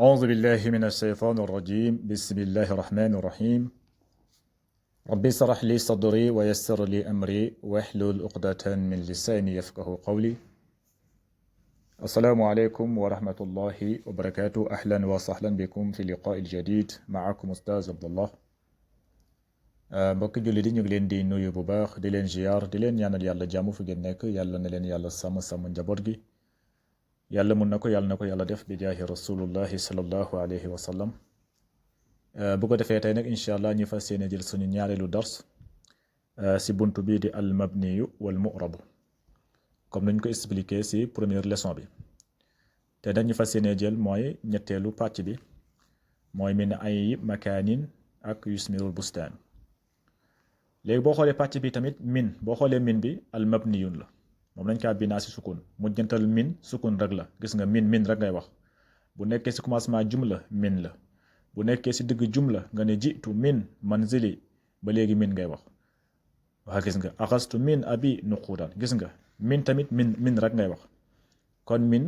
أعوذ بالله من الشيطان الرجيم بسم الله الرحمن الرحيم رب اشرح لي صدري ويسر لي أمري واحلل عقدة من لساني يفقه قولي السلام عليكم ورحمة الله وبركاته أهلا وسهلا بكم في اللقاء الجديد معكم أستاذ عبد الله mbokk julli di ñu ngi leen di nuyu bu baax di leen ziar di leen ñaanal yàlla jàmm fu ngeen nekk yàlla na leen yàlla sàmm njaboot gi yàlla mun na ko yàlla def bi jaahi rasulullahi sallallahu alayhi wa sallam bu ko defee tey nag incha allah ñu fas yéene jël suñu ñaareelu dars si buntu bii di al mabniyu wal mu'rabu comme nañ ko expliqué si première leçon bi te nag ñu fas yéene jël mooy ñetteelu pàcc bi mooy min ay makaanin ak yusmirul bustaan léegi boo xoolee pàcc bi tamit boo xoolee min bi al mabniyun la moom lañ kaa binaa si sukun mujjantal min sukun rek la gis nga min rek ngay wax bu nekkee si commencement jumla min la bu nekkee si digg jumla nga ne jitu min manzili ba léegi min ngay wax waa gis nga axastu min abi nuqudan gis nga min tamit min rek ngay wax kon min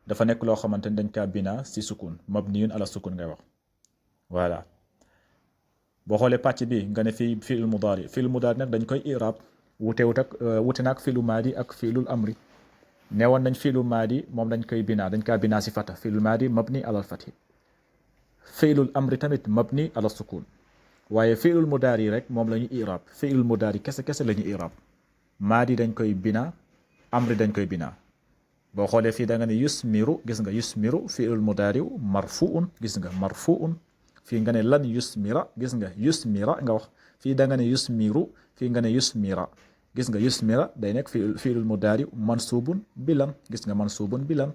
dafa nekk loo xamante ni dañ kaa binaa si sukun mabniyun ala sukun ngay wax voilà boo xoolee pàcc bi nga ne fii fi'il mudaari nag dañ koy i'raab wute nag fi'lu maadi ak fi'lul amri neewoon nañ fi'lu maadi moom dañ kaa binaa si fata fi'lul maadi mabni alal fathi fi'lul amri tamit mabni ala sukun waaye fi'lul mudaari rek moom la ñu i'raab fi'lul mudaari kese la ñu i'raab maadi dañ koy binaa amri dañ koy binaa boo xoolee fii da nga ne yusmiru gis nga yusmiru fi'lul mudaari marfu'un gis nga marfu'un fii nga ne lan yusmira gis nga yusmira nga wax fii da nga ne yusmiru fii nga ne yusmira gis nga yusmira day nekk fi'lul mudaari mansubun bilan gis nga mansubun bilan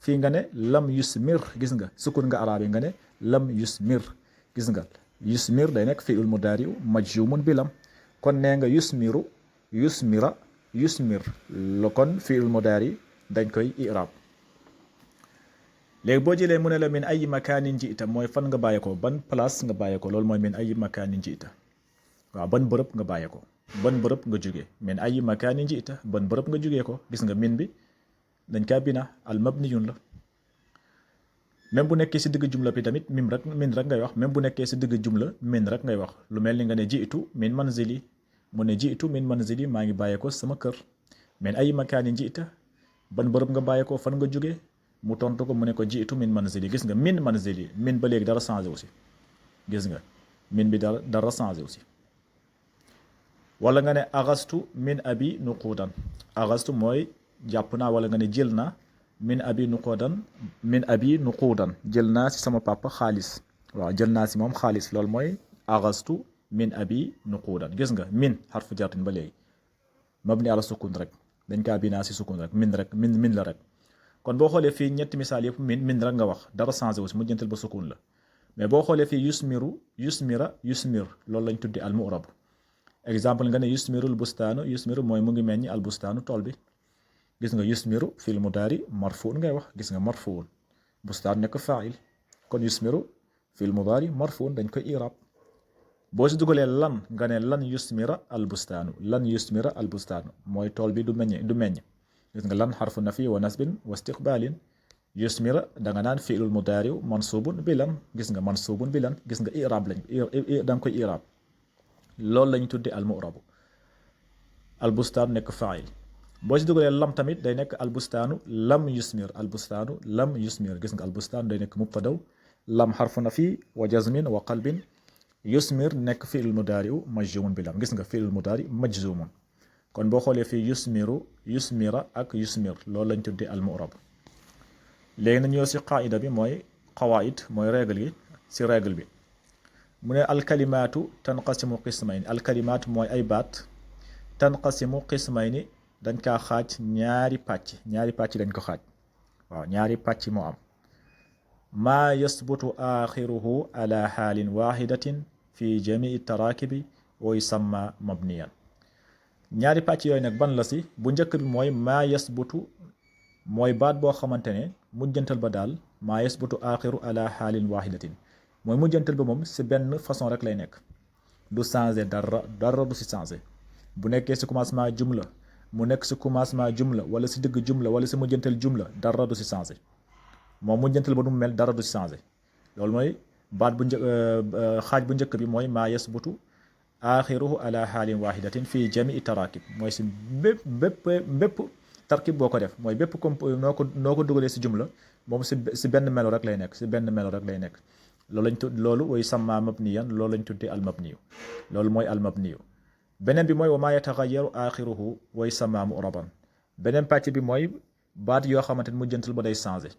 fii nga ne lam yusmir gis nga sukun nga araabi nga ne lam yusmir gis nga yusmir day nekk fi'lul mudaari majzumun bilam kon nee nga yusmiru yusmira yusmir la kon fi'lul mudaari dañ koy i'raab léegi boo jëlee mu ne la min ay makaanin jiita mooy fan nga bàyyee ko ban place nga bàyyee ko loolu mooy min ay makaanin jiita waaw ban bërëb nga bàyyee ko ban bërëb nga jógee min ay makaanin jiita ban bërëb nga jógee ko gis nga min bi dañ kaa bina al mabniyun la même bu nekkee si digg jumla bi tamit min rek ngay wax même bu nekkee si digg jumla min rek ngay wax lu mel ni nga ne jiitu min manzili mu ne jiitu min manzili maa ngi bàyyee ko sama kër min ay makaanin jiita ban bërëb nga bàyyee ko fan nga jógee mu tontu ko mu ne ko jiitu min manzili gis nga min manzili min ba léegi dara changé aussi gis nga min bi dara changé aussi wala nga ne agastu min abi nuqudan agastu mooy jàpp naa wala nga ne jël naa min abi nuqudan jël naa si sama papa xaalis waaw jël naa si moom xaalis loolu mooy agastu min abi nuqudan gis nga min xarfu jartin ba léegi mabni ala sukun rek dañ kaa binaa si sukun rek min la rek kon boo xoolee fii ñetti misaal yëpp min rek nga wax dara changé aussi mujjantal ba sukun la mais boo xoolee fii yusmiru yusmira yusmir loolu lañ tuddi al mu'rab exemple nga ne yusmirul bustaanu yusmiru mooy mu ngi meññi al bustaanu tool bi gis nga yusmiru fil mudaari marfuun ngay wax gis nga marfuun bustaan nekk faa'il kon yusmiru fil mudaari marfuun dañ koy i'raab boo si dugalee lan nga ne lan yusmira al bustaanu mooy tool bi du meññ gis nga lan xarfu nafi wa nasbin wa istiqbalin yusmira da nga naan fi'lul mudaari mansubun bilan gis nga mansubun bilan gis nga i'raab da nga koy i'raab loolu lañu tudde al mu'rabu al bustaan nekk fa'il boo si dugalee lam tamit day nekk al bustaanu lam yusmir gis nga al bustaan day nekk mubtadaw lam xarfu nafi wa jazmin wa qalbin yusmir nekk fi'lul mudaari majzumun bilan gis nga fi'lul mudaari majzumun kon boo xoolee fii yusmiru yusmira ak yusmir loolu lañ tudde al mu'rab léegi nañu si qaida bi mooy qawaid mooy règle yi si règle bi mu ne alkalimaatu tanqasimu qismayni alkalimaatu mooy ay baat tanqasimu qismayni dañ kaa xaaj ñaari pàcc dañ ko xaaj waaw ñaari pàcc moo am maa yasbutu axiruhu ala xaalin waxidatin fi jamii tarakibi wa yusamma mabniyan ñaari pàcc yooyu nag ban la si bu njëkk bi mooy maa yasbutu mooy baat boo xamante ne mujjantal ba daal maa yasbutu axiru ala xaalin waxidatin mooy mujjantal ba moom si benn façon rek lay nekk du changé dara du si changé bu nekkee si commencement jumla mu nekk si commencement jumla wala si digg jumla wala si mujjantal jumla dara du si changé moom mujjantal ba nu mel dara du changé loolu mooy baat bu xaaj bu njëkk bi mooy maa yasbutu axiruhu ala xaalin wahidatin fii jamii tarakib mooy si bépp tarkib boo ko def mooy bépp comp noo ko dugalee si jumla moom si benn melo rek lay nekk si benn melo rek lay nekk loolu lañ tudd loolu way samma mabniyan loolu lañ tuddee al mabniyu loolu mooy al mabniyu beneen bi mooy wa maa yataxayaru axiruhu way samma mu'raban beneen pàcc bi mooy baat yoo xamante ne mujjantal ba day changé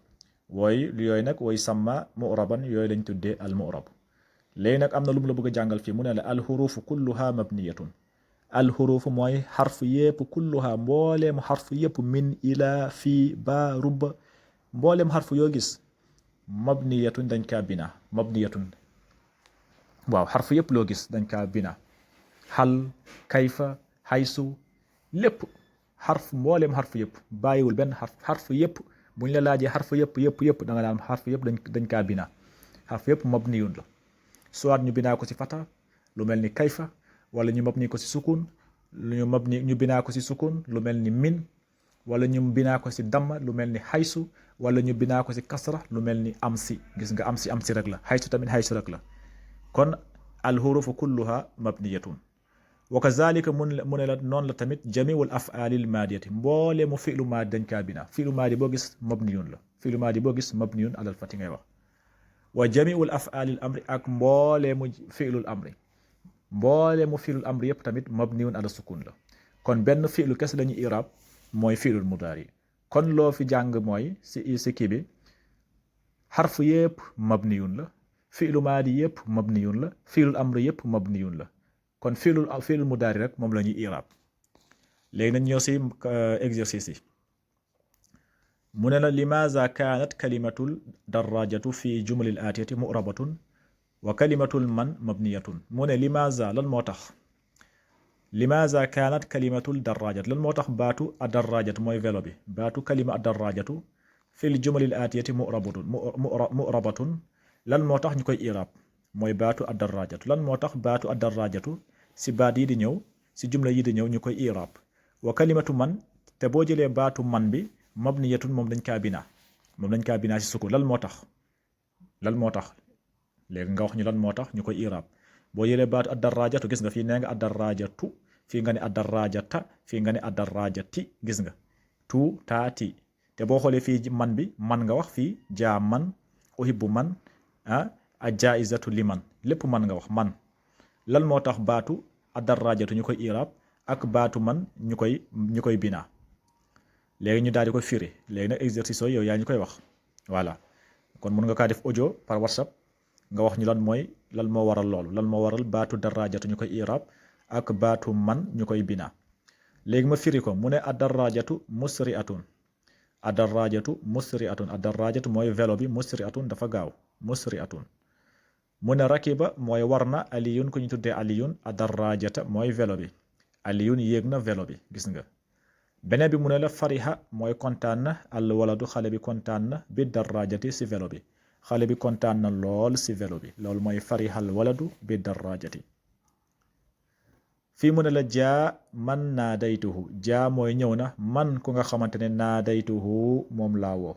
yooyu nag way samma mu'raban yooyu lañ tuddee al mu'rab léegi nag am na lu mu la bëgg a jàngal fii mu ne la alxurufu kulluha mabniyatun alxurufu mooy xarf yépp kulluha mbooleem xarf yépp min ila fii ba rubba mbooleem xarf yoo gis mabniyatun dañ kaa bina mabniyatun waaw xarf yépp loo gis dañ kaa bina xal kayfa xaysu lépp xarf mbooleem xarf yépp bàyyiwul benn xarf yépp bu ñu la laajee xarf yépp da nga daan xarf yépp dañ kaa bina xarf yépp mabniyun la soit ñu binaa ko ci fata lu mel ni kayfa wala ñu mabni ko ci sukun ñu binaa ko ci sukun lu mel ni min wala ñu binaa ko ci damma lu mel ni xaysu wala ñu binaa ko ci kasra lu mel ni amsi gis nga amsi rek la xaysu tamit xaysu rek la kon alxurufu kulluha mabniyatun wa kazalika mu ne la noonu la tamit jamiul afaalil maadiyati mboole mu fi'lu maadi dañ kaa binaa fi'lu maadi boo gis mabniyun la fi'lu maadi boo gis mabniyun alal fati ngay wax wa jamiul afaalil amri ak mboole mu fi'lul amri yépp tamit mabniyun ala sukun la kon benn fi'lu kes lañu irab mooy fi'lul mudaari kon loo fi jàng mooy si kii bi xarf yépp mabniyun la fi'lu maadi yépp mabniyun la fi'lul amri yépp mabniyun la kon fi'lul mudaari rek moom la ñuy irab léegi nañ ñëw si exercice yi mu ne la limaza kaanat kalimatul darajatu fi jumalil aatiyati mu'rabatun wa kalimatul man mabniyatun mu ne limaza lan moo tax limaza kaanat kalimatul darajatu lan moo tax baatu adarajatu mooy vélo bi baatu kalima adarajatu fil jumalil aatiyati mu'rabatun lan moo tax ñu koy irab mooy baatu adarajatu lan moo tax baatu adarajatu si baat yi di ñëw si jumla yi di ñëw ñu koy irab wa kalimatu man te boo jëlee baatu man bi mabniyatun moom dañ kaa binaa si sukun lan moo tax léegi nga wax ñu lan moo tax ñu koy irab boo jëlee baatu adarajatu gis nga fii nee nga adarajatu fii nga ne adarajata fii nga ne adarajati gis nga tu taati te boo xoolee fii man bi man nga wax fii jaa man uhibbu man ajaizatu liman lépp man nga wax man lan moo tax baatu adarajatu ñu koy irab ak baatu man ñu koy binaa léegi ñu daal di ko firi léegi nag exercice yow yaa ñu koy wax voilà kon mun nga kaa def audio par WhatsApp nga wax ñu lan moo waral loolu lan moo waral baatu darajatu ñu koy irab ak baatu man ñu koy binaa léegi ma firi ko mu ne adarajatu musri'atun adarajatu mooy vélo bi musri'atun dafa gaaw musri'atun mu ne rakiba mooy war na aliyun ku ñu tuddee aliyun adarajata mooy vélo bi aliyun yéeg na vélo bi gis nga beneen bi mu ne la fariha mooy kontaan na al waladu xale bi kontaan na bi darajati si vélo bi xale bi kontaan na lool si vélo bi loolu mooy fariha al waladu bi darajati fii mu ne la jaa man naadaytuhu jaa mooy ñëw na man ku nga xamante ne naadaytuhu moom laa woo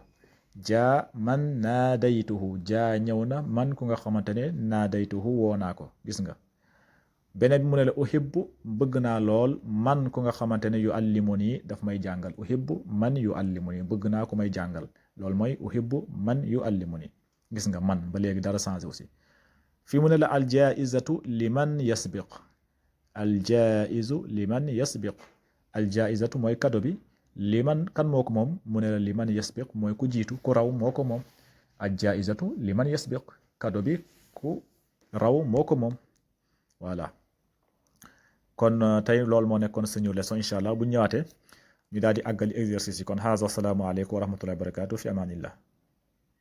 jaa man naadaytuhu jaa ñëw na man ku nga xamante ne naadaytuhu woo naa ko gis nga beneen bi mu ne la uhibbu bëgg naa lool man ku nga xamante ne yu allimuni daf may jàngal uhibbu man yu allimuni bëgg naa ku may jàngal loolu mooy uhibbu man yu allimuni gis nga man ba léegi dara changé aussi fii mu ne la aljaizatu liman yasbiq aljaizu liman yasbiq aljaizatu mooy kado bi liman kan moo ko moom mu ne la liman yasbiq mooy ku jiitu ku raw moo ko moom aljaizatu liman yasbiq kado bi ku raw moo ko moom voilà kon tey loolu moo nekkoon suñu leçon incha allah bu ñu ñëwaatee ñu daal di àggali exercice yi kon haza salaamu aleykum wa rahmatullahi wa barakatuh fi amanillah